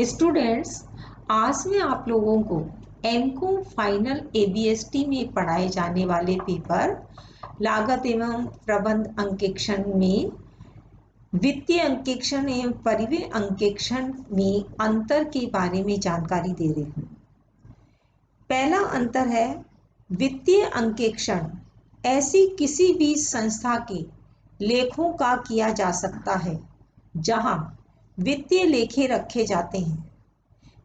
Students, आज मैं आप लोगों को एमकॉम फाइनल एबीएसटी में पढ़ाए जाने वाले पेपर लागत एवं प्रबंध अंकेक्षण में वित्तीय अंकेक्षण एवं परिव्यय अंकेक्षण में अंतर के बारे में जानकारी दे रही हूँ। पहला अंतर है वित्तीय अंकेक्षण ऐसी किसी भी संस्था के लेखों का किया जा सकता है जहां वित्तीय लेखे रखे जाते हैं।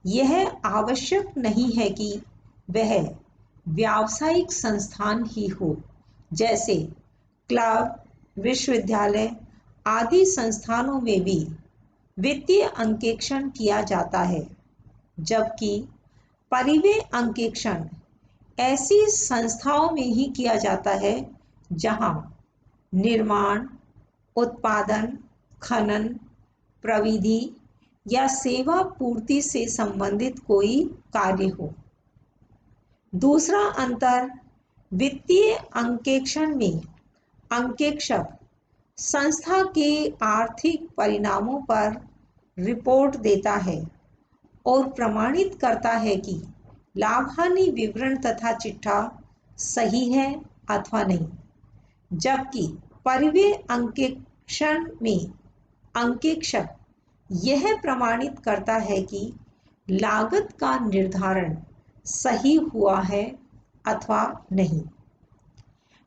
यह आवश्यक नहीं है कि वह व्यावसायिक संस्थान ही हो, जैसे क्लब, विश्वविद्यालय आदि संस्थानों में भी वित्तीय अंकेक्षण किया जाता है, जबकि परिव्यय अंकेक्षण ऐसी संस्थाओं में ही किया जाता है जहां निर्माण, उत्पादन, खनन, प्रविधि या सेवा पूर्ति से संबंधित कोई कार्य हो। दूसरा अंतर, वित्तीय अंकेक्षण में अंकेक्षक संस्था के आर्थिक परिणामों पर रिपोर्ट देता है और प्रमाणित करता है कि लाभ-हानि विवरण तथा चिट्ठा सही है अथवा नहीं, जबकि परिव्यय अंकेक्षण में अंकेक्षक यह प्रमाणित करता है कि लागत का निर्धारण सही हुआ है अथवा नहीं।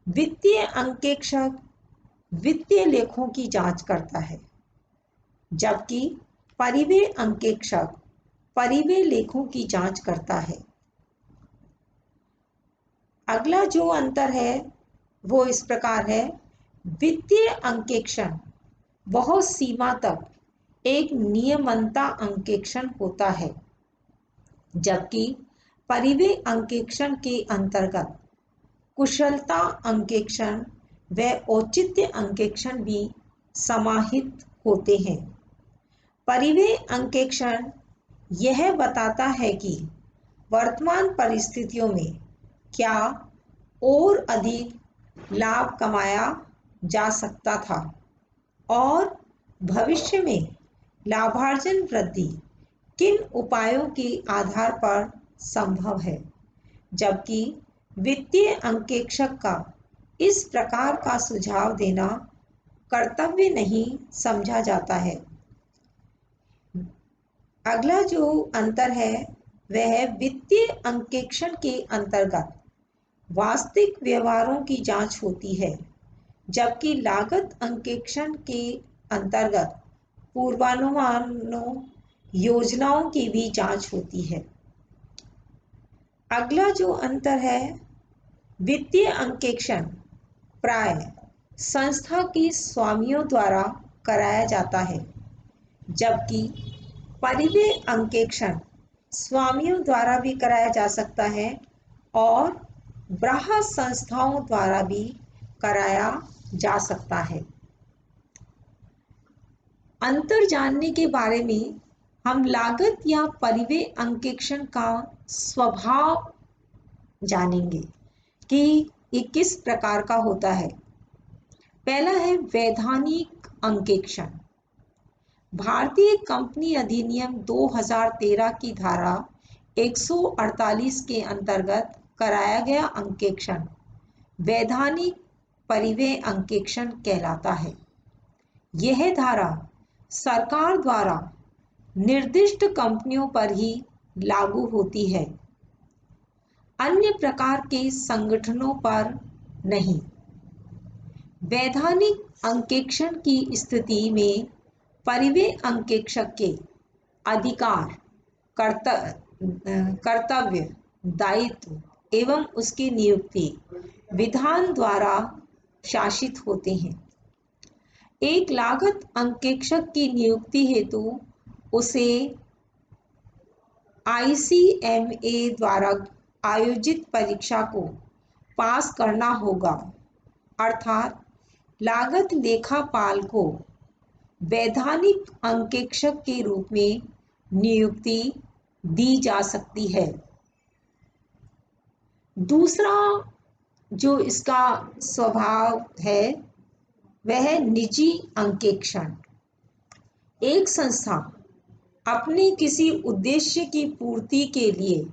वित्तीय अंकेक्षक वित्तीय लेखों की जांच करता है, जबकि परिव्यय अंकेक्षक परिव्यय लेखों की जांच करता है। अगला जो अंतर है वो इस प्रकार है, वित्तीय अंकेक्षण बहुत सीमा तक एक नियमनता अंकेक्षण होता है, जबकि परिव्यय अंकेक्षण के अंतर्गत कुशलता अंकेक्षण व औचित्य अंकेक्षण भी समाहित होते हैं। परिव्यय अंकेक्षण यह बताता है कि वर्तमान परिस्थितियों में क्या और अधिक लाभ कमाया जा सकता था और भविष्य में लाभार्जन वृद्धि किन उपायों के आधार पर संभव है, जबकि वित्तीय अंकेक्षक का इस प्रकार का सुझाव देना कर्तव्य नहीं समझा जाता है। अगला जो अंतर है वह वित्तीय अंकेक्षण के अंतर्गत वास्तविक व्यवहारों की जांच होती है, जबकि लागत अंकेक्षण के अंतर्गत पूर्वानुमानों, योजनाओं की भी जांच होती है। अगला जो अंतर है, वित्तीय अंकेक्षण प्राय संस्था के स्वामियों द्वारा कराया जाता है, जबकि परिव्यय अंकेक्षण स्वामियों द्वारा भी कराया जा सकता है और बाह्य संस्थाओं द्वारा भी कराया जा सकता है। अंतर जानने के बारे में हम लागत या परिव्यय अंकेक्षण का स्वभाव जानेंगे कि ये किस प्रकार का होता है। पहला है वैधानिक अंकेक्षण। भारतीय कंपनी अधिनियम 2013 की धारा 148 के अंतर्गत कराया गया अंकेक्षण वैधानिक परिव्यय अंकेक्षण कहलाता है। यह धारा सरकार द्वारा निर्दिष्ट कंपनियों पर ही लागू होती है, अन्य प्रकार के संगठनों पर नहीं। वैधानिक अंकेक्षण की स्थिति में परिव्यय अंकेक्षक के अधिकार, कर्तव्य, दायित्व एवं उसकी नियुक्ति विधान द्वारा शासित होते हैं। एक लागत अंकेक्षक की नियुक्ति हेतु उसे ICMA द्वारा आयोजित परीक्षा को पास करना होगा, अर्थात लागत लेखापाल को वैधानिक अंकेक्षक के रूप में नियुक्ति दी जा सकती है। दूसरा जो इसका स्वभाव है वह निजी अंकेक्षण। एक संस्था अपने किसी उद्देश्य की पूर्ति के लिए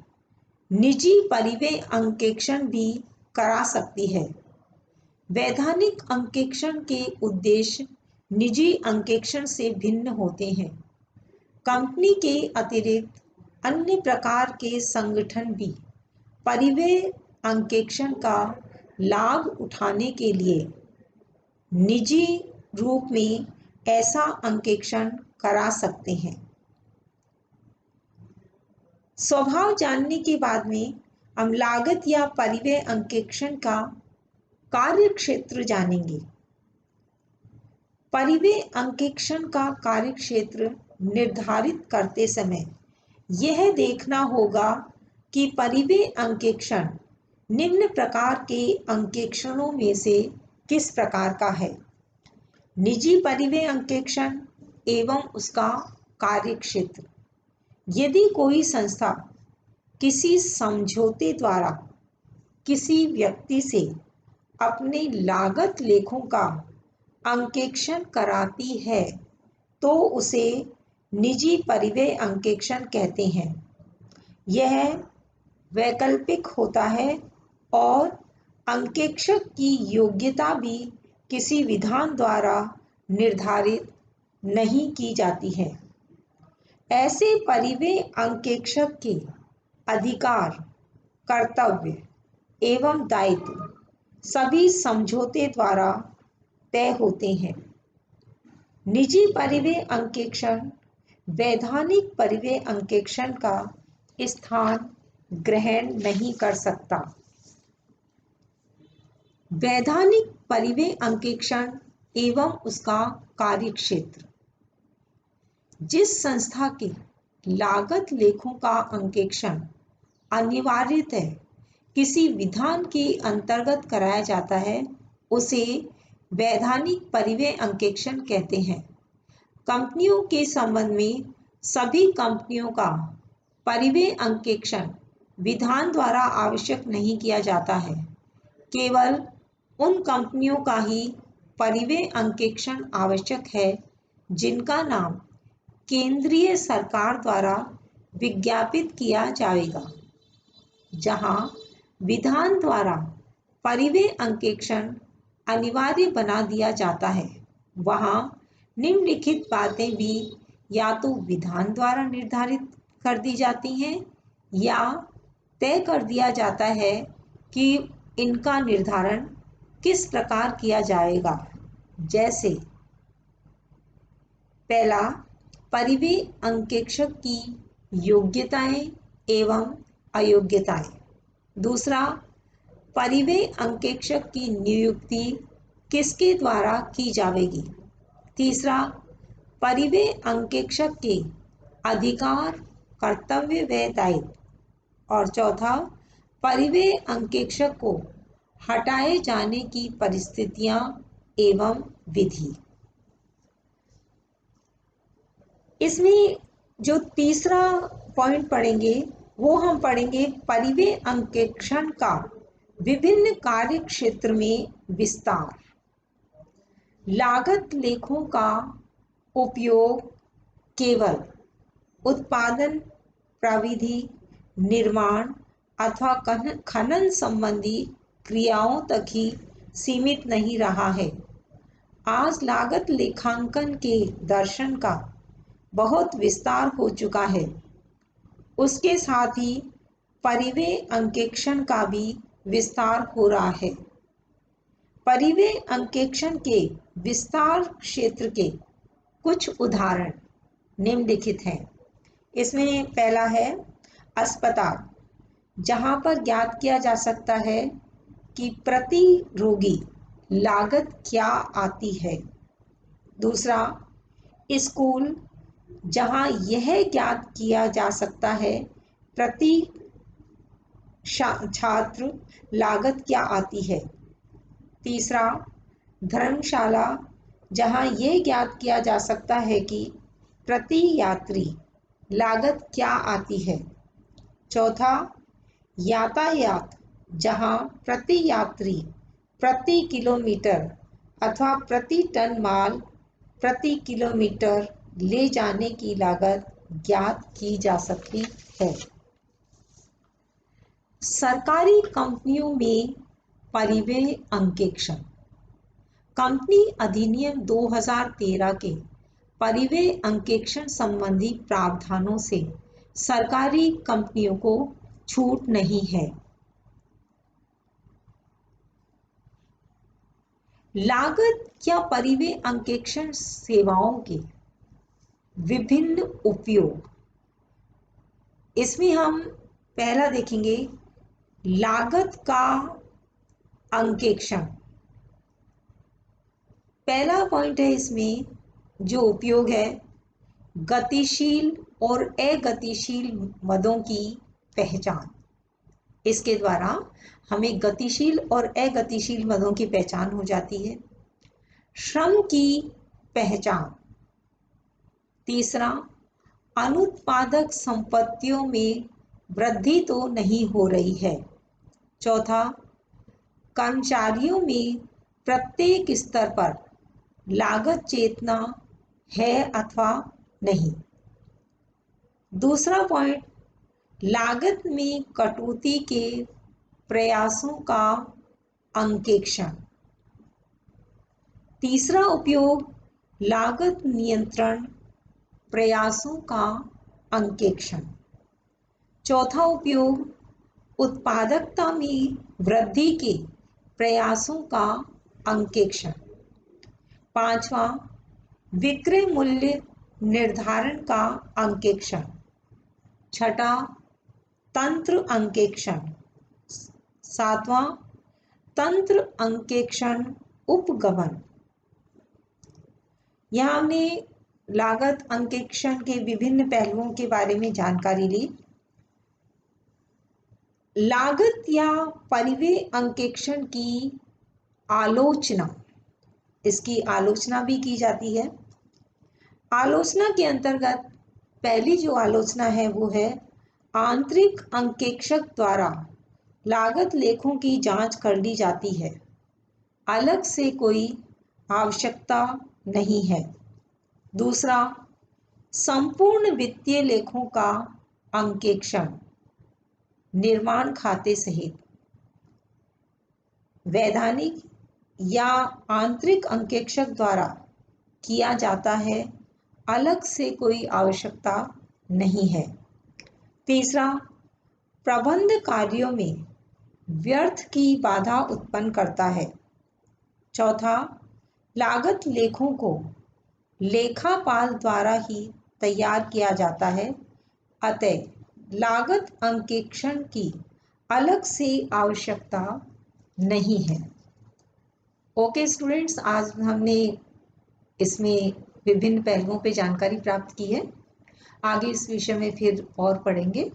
निजी परिव्यय अंकेक्षण भी करा सकती है। वैधानिक अंकेक्षण के उद्देश्य निजी अंकेक्षण से भिन्न होते हैं। कंपनी के अतिरिक्त अन्य प्रकार के संगठन भी परिव्यय अंकेक्षण का लाभ उठाने के लिए निजी रूप में ऐसा अंकेक्षण करा सकते हैं। स्वभाव जानने के बाद में हम लागत या परिव्यय अंकेक्षण का कार्यक्षेत्र जानेंगे। परिव्यय अंकेक्षण का कार्यक्षेत्र निर्धारित करते समय यह देखना होगा कि परिव्यय अंकेक्षण निम्न प्रकार के अंकेक्षणों में से किस प्रकार का है। निजी परिव्यय अंकेक्षण एवं उसका कार्यक्षेत्र। यदि कोई संस्था किसी समझौते द्वारा किसी व्यक्ति से अपने लागत लेखों का अंकेक्षण कराती है तो उसे निजी परिव्यय अंकेक्षण कहते हैं। यह वैकल्पिक होता है और अंकेक्षक की योग्यता भी किसी विधान द्वारा निर्धारित नहीं की जाती है। ऐसे परिव्यय अंकेक्षक के अधिकार, कर्तव्य एवं दायित्व सभी समझौते द्वारा तय होते हैं। निजी परिव्यय अंकेक्षण वैधानिक परिव्यय अंकेक्षण का स्थान ग्रहण नहीं कर सकता। वैधानिक परिव्यय अंकेक्षण एवं उसका कार्यक्षेत्र। जिस संस्था के लागत लेखों का अंकेक्षण अनिवार्यतः किसी विधान के अंतर्गत कराया जाता है उसे वैधानिक परिव्यय अंकेक्षण कहते हैं। कंपनियों के संबंध में सभी कंपनियों का परिव्यय अंकेक्षण विधान द्वारा आवश्यक नहीं किया जाता है। केवल उन कंपनियों का ही परिव्यय अंकेक्षण आवश्यक है जिनका नाम केंद्रीय सरकार द्वारा विज्ञापित किया जाएगा। जहां विधान द्वारा परिव्यय अंकेक्षण अनिवार्य बना दिया जाता है वहां निम्नलिखित बातें भी या तो विधान द्वारा निर्धारित कर दी जाती हैं या तय कर दिया जाता है कि इनका निर्धारण किस प्रकार किया जाएगा। जैसे पहला, परिव्यय अंकेक्षक की योग्यताएं एवं अयोग्यताएं। दूसरा, परिव्यय अंकेक्षक की नियुक्ति किसके द्वारा की जाएगी। तीसरा, परिव्यय अंकेक्षक के अधिकार, कर्तव्य व दायित्व। और चौथा, परिव्यय अंकेक्षक को हटाए जाने की परिस्थितियां एवं विधि। इसमें जो तीसरा पॉइंट पढ़ेंगे वो हम पढ़ेंगे परिव्यय अंकेक्षण का विभिन्न कार्य क्षेत्र में विस्तार। लागत लेखों का उपयोग केवल उत्पादन प्रविधि, निर्माण अथवा खनन संबंधी क्रियाओं तक ही सीमित नहीं रहा है। आज लागत लेखांकन के दर्शन का बहुत विस्तार हो चुका है। उसके साथ ही परिव्यय अंकेक्षण का भी विस्तार हो रहा है। परिव्यय अंकेक्षण के विस्तार क्षेत्र के कुछ उदाहरण निम्नलिखित हैं। इसमें पहला है अस्पताल, जहां पर ज्ञात किया जा सकता है कि प्रति रोगी लागत क्या आती है। दूसरा, स्कूल, जहां यह ज्ञात किया जा सकता है प्रति छात्र लागत क्या आती है। तीसरा, धर्मशाला, जहां यह ज्ञात किया जा सकता है कि प्रति यात्री लागत क्या आती है। चौथा, यातायात, जहां प्रति यात्री, प्रति किलोमीटर अथवा प्रति टन माल प्रति किलोमीटर ले जाने की लागत ज्ञात की जा सकती है। सरकारी कंपनियों में परिव्यय अंकेक्षण। कंपनी अधिनियम 2013 के परिव्यय अंकेक्षण संबंधी प्रावधानों से सरकारी कंपनियों को छूट नहीं है। लागत या परिव्यय अंकेक्षण सेवाओं के विभिन्न उपयोग। इसमें हम पहला देखेंगे लागत का अंकेक्षण। पहला पॉइंट है इसमें जो उपयोग है, गतिशील और अगतिशील मदों की पहचान। इसके द्वारा हमें गतिशील और अगतिशील मदों की पहचान हो जाती है। श्रम की पहचान। तीसरा, अनुत्पादक संपत्तियों में वृद्धि तो नहीं हो रही है। चौथा, कर्मचारियों में प्रत्येक स्तर पर लागत चेतना है अथवा नहीं। दूसरा पॉइंट, लागत में कटौती के प्रयासों का अंकेक्षण। तीसरा उपयोग, लागत नियंत्रण प्रयासों का अंकेक्षण। चौथा उपयोग, उत्पादकता में वृद्धि के प्रयासों का अंकेक्षण। पांचवा, विक्रय मूल्य निर्धारण का अंकेक्षण। छठा, तंत्र अंकेक्षण। सातवां, तंत्र अंकेक्षण उपगमन। यहाँ हमने लागत अंकेक्षण के विभिन्न पहलुओं के बारे में जानकारी ली। लागत या परिव्यय अंकेक्षण की आलोचना, इसकी आलोचना भी की जाती है। आलोचना के अंतर्गत पहली जो आलोचना है वो है आंतरिक अंकेक्षक द्वारा लागत लेखों की जांच कर ली जाती है, अलग से कोई आवश्यकता नहीं है। दूसरा, संपूर्ण वित्तीय लेखों का अंकेक्षण निर्माण खाते सहित। वैधानिक या आंतरिक अंकेक्षक द्वारा किया जाता है, अलग से कोई आवश्यकता नहीं है। तीसरा, प्रबंध कार्यों में व्यर्थ की बाधा उत्पन्न करता है। चौथा, लागत लेखों को लेखापाल द्वारा ही तैयार किया जाता है, अतः लागत अंकेक्षण की अलग से आवश्यकता नहीं है। ओके स्टूडेंट्स, आज हमने इसमें विभिन्न पहलुओं पे जानकारी प्राप्त की है। आगे इस विषय में फिर और पढ़ेंगे।